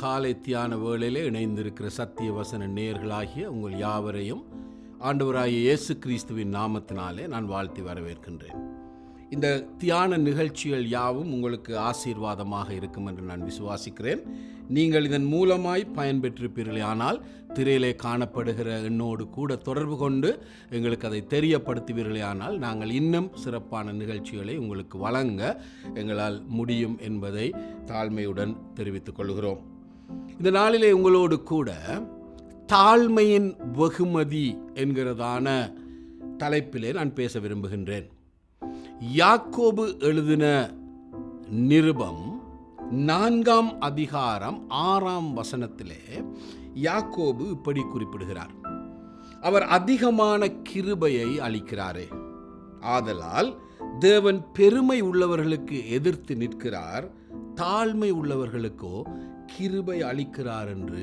காலை தியான வேளையிலே இணைந்திருக்கிற சத்திய வசன நேயர்களாகிய உங்கள் யாவரையும் ஆண்டவராகிய இயேசு கிறிஸ்துவின் நாமத்தினாலே நான் வாழ்த்தி வரவேற்கின்றேன். இந்த தியான நிகழ்ச்சிகள் யாவும் உங்களுக்கு ஆசீர்வாதமாக இருக்கும் என்று நான் விசுவாசிக்கிறேன். நீங்கள் இதன் மூலமாய் பயன்பெற்றிருப்பீர்களே, ஆனால் திரையிலே காணப்படுகிற எண்ணோடு கூட தொடர்பு கொண்டு எங்களுக்கு அதை தெரியப்படுத்துவீர்களே, ஆனால் நாங்கள் இன்னும் சிறப்பான நிகழ்ச்சிகளை உங்களுக்கு வழங்க எங்களால் முடியும் என்பதை தாழ்மையுடன் தெரிவித்துக் கொள்கிறோம். இந்த நாளிலே உங்களோடு கூட தாழ்மையின் வெகுமதி என்கிறதான தலைப்பிலே நான் பேச விரும்புகின்றேன். யாக்கோபு எழுதின நிருபம் 4 அதிகாரம் 6 யாக்கோபு இப்படி குறிப்பிடுகிறார். அவர் அதிகமான கிருபையை அளிக்கிறாரே, ஆதலால் தேவன் பெருமை உள்ளவர்களுக்கு எதிர்த்து நிற்கிறார், தாழ்மை உள்ளவர்களுக்கோ கிருபை அளிக்கிறார் என்று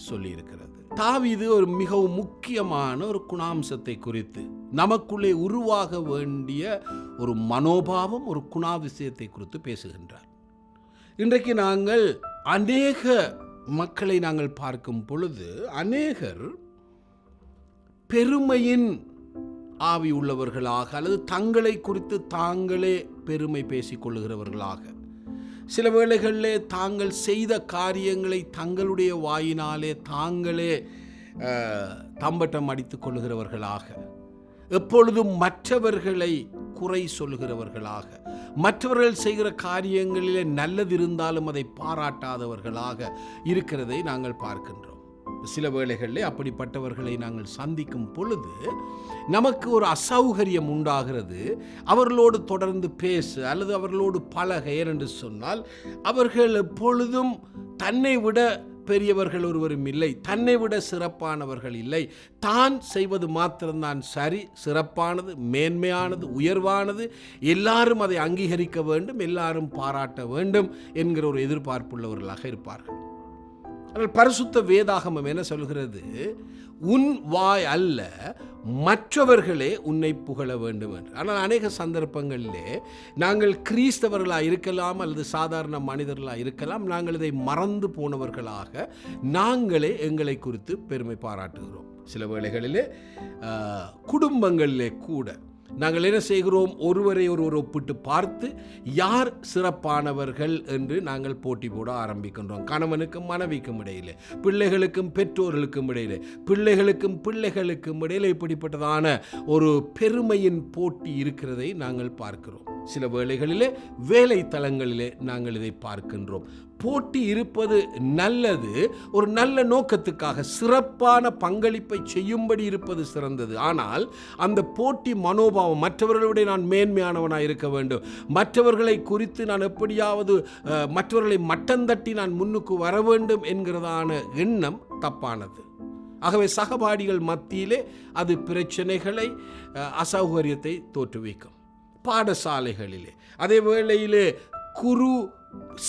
சொல்லியிருக்கிறது. தாவீது ஒரு மிகவும் முக்கியமான ஒரு குணாம்சத்தை குறித்து, நமக்குள்ளே உருவாக வேண்டிய ஒரு மனோபாவம், ஒரு குணாதிசயத்தை குறித்து பேசுகின்றார். இன்றைக்கு நாங்கள் அநேக மக்களை நாங்கள் பார்க்கும் பொழுது, அநேகர் பெருமையின் ஆவி உள்ளவர்களாக அல்லது தங்களை குறித்து தாங்களே பெருமை பேசிக்கொள்ளுகிறவர்களாக, சில வேளைகளிலே தாங்கள் செய்த காரியங்களை தங்களுடைய வாயினாலே தாங்களே தம்பட்டம் அடித்துக் கொள்ளுகிறவர்களாக, எப்பொழுதும் மற்றவர்களை குறை சொல்லுகிறவர்களாக, மற்றவர்கள் செய்கிற காரியங்களிலே நல்லது இருந்தாலும் அதை பாராட்டாதவர்களாக இருக்கிறதை நாங்கள் பார்க்கின்றோம். சில வேளைகளிலே அப்படிப்பட்டவர்களை நாங்கள் சந்திக்கும் பொழுது நமக்கு ஒரு அசௌகரியம் உண்டாகிறது. அவர்களோடு தொடர்ந்து பேச அல்லது அவர்களோடு பழக, ஏனென்று சொன்னால் அவர்கள் எப்பொழுதும் தன்னை விட பெரியவர்கள் ஒருவரும் இல்லை, தன்னை விட சிறப்பானவர்கள் இல்லை, தான் செய்வது மாத்திரம்தான் சரி, சிறப்பானது, மேன்மையானது, உயர்வானது, எல்லாரும் அதை அங்கீகரிக்க வேண்டும், எல்லாரும் பாராட்ட வேண்டும் என்கிற ஒரு எதிர்பார்ப்புள்ளவர்களாக இருப்பார்கள். ஆனால் பரிசுத்த வேதாகமம் என்ன சொல்கிறது? உன் வாய் அல்ல, மற்றவர்களே உன்னை புகழ வேண்டும் என்று. ஆனால் அநேக சந்தர்ப்பங்களிலே நாங்கள் கிறிஸ்தவர்களாக இருக்கலாம் அல்லது சாதாரண மனிதர்களாக இருக்கலாம், நாங்கள் இதை மறந்து போனவர்களாக நாங்களே எங்களை குறித்து பெருமை பாராட்டுகிறோம். சில வேளைகளிலே குடும்பங்களிலே கூட நாங்கள் என்ன செய்கிறோம்? ஒருவரை ஒருவர் ஒப்பிட்டு பார்த்து யார் சிறப்பானவர்கள் என்று நாங்கள் போட்டி போட ஆரம்பிக்கின்றோம். கணவனுக்கும் மனைவிக்கும் இடையிலே, பிள்ளைகளுக்கும் பெற்றோர்களுக்கும் இடையிலே, பிள்ளைகளுக்கும் இடையிலே இப்படிப்பட்டதான ஒரு பெருமையின் போட்டி இருக்கிறதை நாங்கள் பார்க்கிறோம். சில வேளைகளிலே வேலை தளங்களிலே நாங்கள் இதை பார்க்கின்றோம். போட்டி இருப்பது நல்லது, ஒரு நல்ல நோக்கத்துக்காக சிறப்பான பங்களிப்பை செய்யும்படி இருப்பது சிறந்தது. ஆனால் அந்த போட்டி மனோபாவம், மற்றவர்களுடைய நான் மேன்மையானவனாக இருக்க வேண்டும், மற்றவர்களை குறித்து நான் எப்படியாவது மற்றவர்களை மட்டந்தட்டி நான் முன்னுக்கு வர வேண்டும் என்கிறதான எண்ணம் தப்பானது. ஆகவே சகபாடிகள் மத்தியிலே அது பிரச்சனைகளை, அசௌகரியத்தை தோற்றுவிக்கும். பாடசாலைகளிலே, அதே வேளையிலே குரு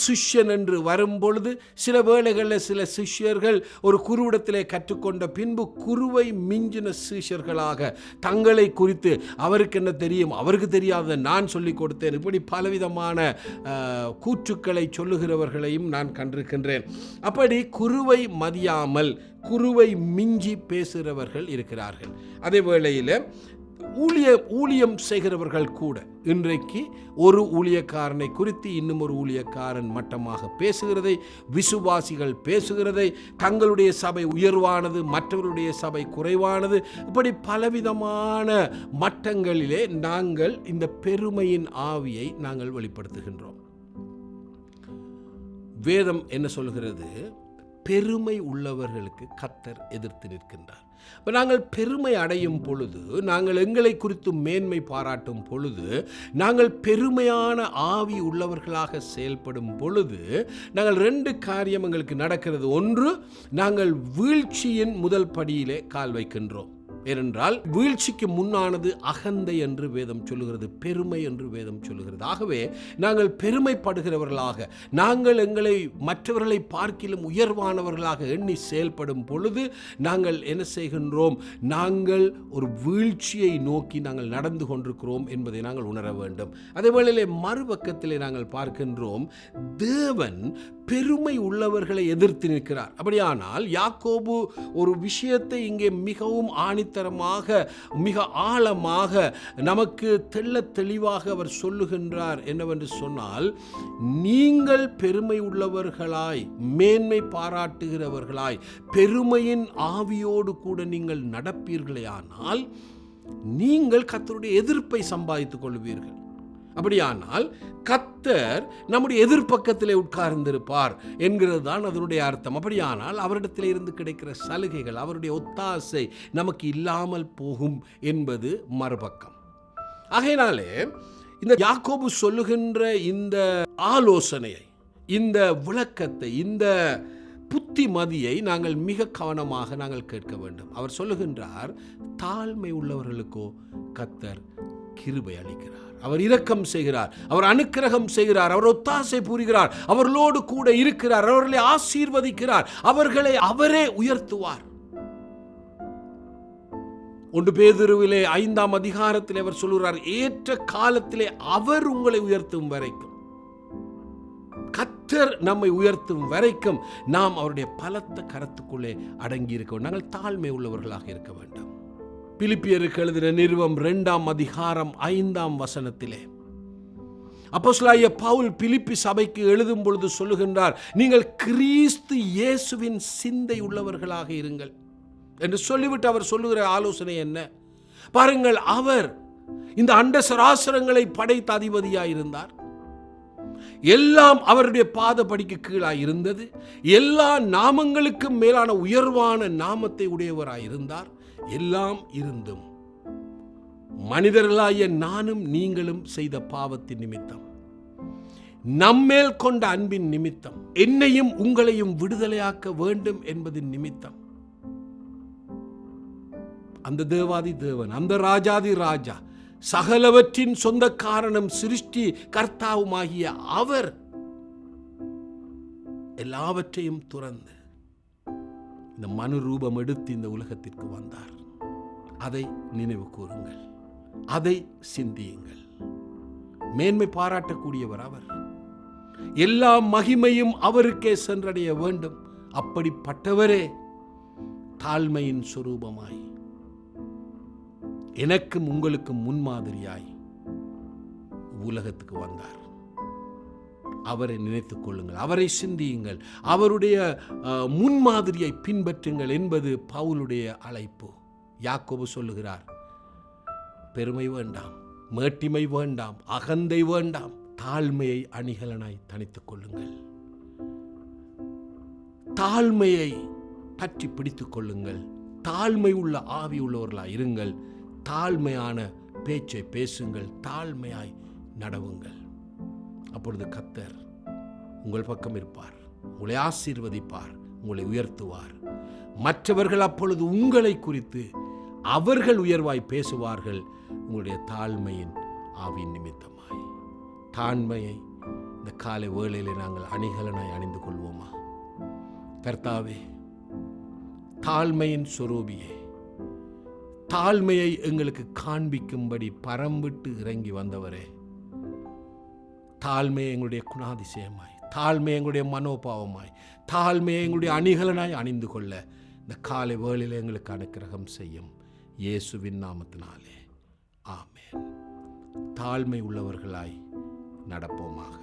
சிஷ்யன் என்று வரும்பொழுது சில வேளைகளில் சில சிஷ்யர்கள் ஒரு குருவிடத்திலே கற்றுக்கொண்ட பின்பு குருவை மிஞ்சின சிஷ்யர்களாக தங்களை குறித்து அவருக்கு என்ன தெரியும், அவருக்கு தெரியாத நான் சொல்லிக் கொடுத்தேன், இப்படி பலவிதமான கூற்றுக்களை சொல்லுகிறவர்களையும் நான் கண்டிருக்கின்றேன். அப்படி குருவை மதியாமல் குருவை மிஞ்சி பேசுகிறவர்கள் இருக்கிறார்கள். அதே வேளையில் ஊழியம் செய்கிறவர்கள் கூட இன்றைக்கு ஒரு ஊழியக்காரனை குறித்து இன்னும் ஒரு ஊழியக்காரன் மட்டமாக பேசுகிறதை, விசுவாசிகள் பேசுகிறதை, தங்களுடைய சபை உயர்வானது, மற்றவருடைய சபை குறைவானது, இப்படி பலவிதமான மட்டங்களிலே நாங்கள் இந்த பெருமையின் ஆவியை நாங்கள் வெளிப்படுத்துகின்றோம். வேதம் என்ன சொல்கிறது? பெருமை உள்ளவர்களுக்கு கர்த்தர் எதிர்த்து நிற்கின்றார். இப்போ நாங்கள் பெருமை அடையும் பொழுது, நாங்கள் எங்களை குறித்து மேன்மை பாராட்டும் பொழுது, நாங்கள் பெருமையான ஆவி உள்ளவர்களாக செயல்படும் பொழுது நாங்கள் 2 காரியம் எங்களுக்கு நடக்கிறது. ஒன்று, நாங்கள் வீழ்ச்சியின் முதல் படியிலே கால் வைக்கின்றோம். ஏனென்றால் வீழ்ச்சிக்கு முன்னானது அகந்தை என்று வேதம் சொல்லுகிறது, பெருமை என்று வேதம் சொல்லுகிறது. ஆகவே நாங்கள் பெருமைப்படுகிறவர்களாக, நாங்கள் எங்களை மற்றவர்களை பார்க்கிலும் உயர்வானவர்களாக எண்ணி செயல்படும் பொழுது நாங்கள் என்ன செய்கின்றோம்? நாங்கள் ஒரு வீழ்ச்சியை நோக்கி நாங்கள் நடந்து கொண்டிருக்கிறோம் என்பதை நாங்கள் உணர வேண்டும். அதே வேளையிலே மறுபக்கத்திலே நாங்கள் பார்க்கின்றோம், தேவன் பெருமை உள்ளவர்களை எதிர்த்து நிற்கிறார். அப்படியானால் யாக்கோபு ஒரு விஷயத்தை இங்கே மிகவும் ஆணித்தரமாக, மிக ஆழமாக நமக்கு தெள்ளத் தெளிவாக அவர் சொல்லுகின்றார். என்னவென்று சொன்னால், நீங்கள் பெருமை உள்ளவர்களாய், மேன்மை பாராட்டுகிறவர்களாய், பெருமையின் ஆவியோடு கூட நீங்கள் நடப்பீர்களேயானால் நீங்கள் கர்த்தருடைய எதிர்ப்பை சம்பாதித்துக் கொள்வீர்கள். அப்படியானால் கர்த்தர் நம்முடைய எதிர்ப்பக்கத்திலே உட்கார்ந்திருப்பார் என்கிறது தான் அதனுடைய அர்த்தம். அப்படியானால் அவரிடத்தில் இருந்து கிடைக்கிற சலுகைகள், அவருடைய ஒத்தாசை நமக்கு இல்லாமல் போகும் என்பது மறுபக்கம். ஆகையினாலே இந்த யாக்கோபு சொல்லுகின்ற இந்த ஆலோசனையை, இந்த விளக்கத்தை, இந்த புத்திமதியை நாங்கள் மிக கவனமாக நாங்கள் கேட்க வேண்டும். அவர் சொல்லுகின்றார், தாழ்மை உள்ளவர்களுக்கோ கர்த்தர் கிருபை அளிக்கிறார், அவர் இரக்கம் செய்கிறார், அவர் அனுக்கிரகம் செய்கிறார், அவர் ஒத்தாசை புரிகிறார், அவர்களோடு கூட இருக்கிறார், அவர்களை ஆசீர்வதிக்கிறார், அவர்களை அவரே உயர்த்துவார். 1 பேதுருவிலே 5ஆம் அதிகாரத்தில் அவர் சொல்கிறார், ஏற்ற காலத்திலே அவர் உங்களை உயர்த்தும் வரைக்கும், கர்த்தர் நம்மை உயர்த்தும் வரைக்கும் நாம் அவருடைய பலத்த கரத்துக்குள்ளே அடங்கி இருக்க வேண்டும். நாங்கள் தாழ்மை உள்ளவர்களாக இருக்க வேண்டும். பிலிப்பியருக்கு எழுதின நிருபம் 2ஆம் அதிகாரம் 5ஆம் வசனத்திலே அப்போஸ்தலனாகிய பவுல் பிலிப்பி சபைக்கு எழுதும் பொழுது சொல்லுகின்றார், நீங்கள் கிறிஸ்து இயேசுவின் சிந்தை உள்ளவர்களாக இருங்கள் என்று சொல்லிவிட்டு அவர் சொல்லுகிற ஆலோசனை என்ன பாருங்கள். அவர் இந்த அண்ட சராசரங்களை படைத்த அதிபதியாய் இருந்தார். எல்லாம் அவருடைய பாதப்படிக்கு கீழாய் இருந்தது. எல்லா நாமங்களுக்கும் மேலான உயர்வான நாமத்தை உடையவராய் இருந்தார். எல்லாம் இருந்தும் மனிதர்களாகிய நானும் நீங்களும் செய்த பாவத்தின் நிமித்தம், நம்மேல் கொண்ட அன்பின் நிமித்தம், என்னையும் உங்களையும் விடுதலையாக்க வேண்டும் என்பதின் நிமித்தம், அந்த தேவாதி தேவன், அந்த ராஜாதி ராஜா, சகலவற்றின் சொந்த காரணம், சிருஷ்டி கர்த்தாவுமாகிய அவர் எல்லாவற்றையும் துறந்து இந்த மனு ரூபம் எடுத்து இந்த உலகத்திற்கு வந்தார். அதை நினைவு கூறுங்கள், அதை சிந்தியுங்கள். மேன்மை பாராட்டக்கூடியவர் அவர். எல்லா மகிமையும் அவருக்கே சென்றடைய வேண்டும். அப்படிப்பட்டவரே தாழ்மையின் சுரூபமாய் எனக்கும் உங்களுக்கும் முன்மாதிரியாய் உலகத்துக்கு வந்தார். அவரை நினைத்துக் கொள்ளுங்கள், அவரை சிந்தியுங்கள், அவருடைய முன்மாதிரியை பின்பற்றுங்கள் என்பது பவுலுடைய அழைப்பு. யாக்கோபு சொல்லுகிறார், பெருமை வேண்டாம், மேட்டிமை வேண்டாம், அகந்தை வேண்டாம், தாழ்மையை அணிகலனாய் தனித்துக் கொள்ளுங்கள். தாழ்மையை பற்றி பிடித்துக் கொள்ளுங்கள். தாழ்மை உள்ள ஆவி உள்ளவர்களாய் இருங்கள். தாழ்மையான பேச்சை பேசுங்கள். தாழ்மையாய் நடவுங்கள். அப்பொழுது கர்த்தர் உங்கள் பக்கம் இருப்பார், உங்களை ஆசீர்வதிப்பார், உங்களை உயர்த்துவார். மற்றவர்கள் அப்பொழுது உங்களை குறித்து அவர்கள் உயர்வாய் பேசுவார்கள், உங்களுடைய தாழ்மையின் ஆவியின் நிமித்தமாய். தாழ்மையை இந்த காலை வேளையிலே நாங்கள் அணிகலனாய் அணிந்து கொள்வோமா? கர்த்தாவே, தாழ்மையின் சொரூபியே, தாழ்மையை எங்களுக்கு காண்பிக்கும்படி பரம்பிட்டு இறங்கி வந்தவரே, தாழ்மையை எங்களுடைய குணாதிசயமாய், தாழ்மையை எங்களுடைய மனோபாவமாய், தாழ்மையை எங்களுடைய அணிகலனாய் அணிந்து கொள்ள இந்த காலை வேளையிலே எங்களுக்கு அனுக்கிரகம் செய்யும். இயேசுவின் நாமத்தினாலே ஆமென். தாழ்மை உள்ளவர்களாய் நடப்போமாக.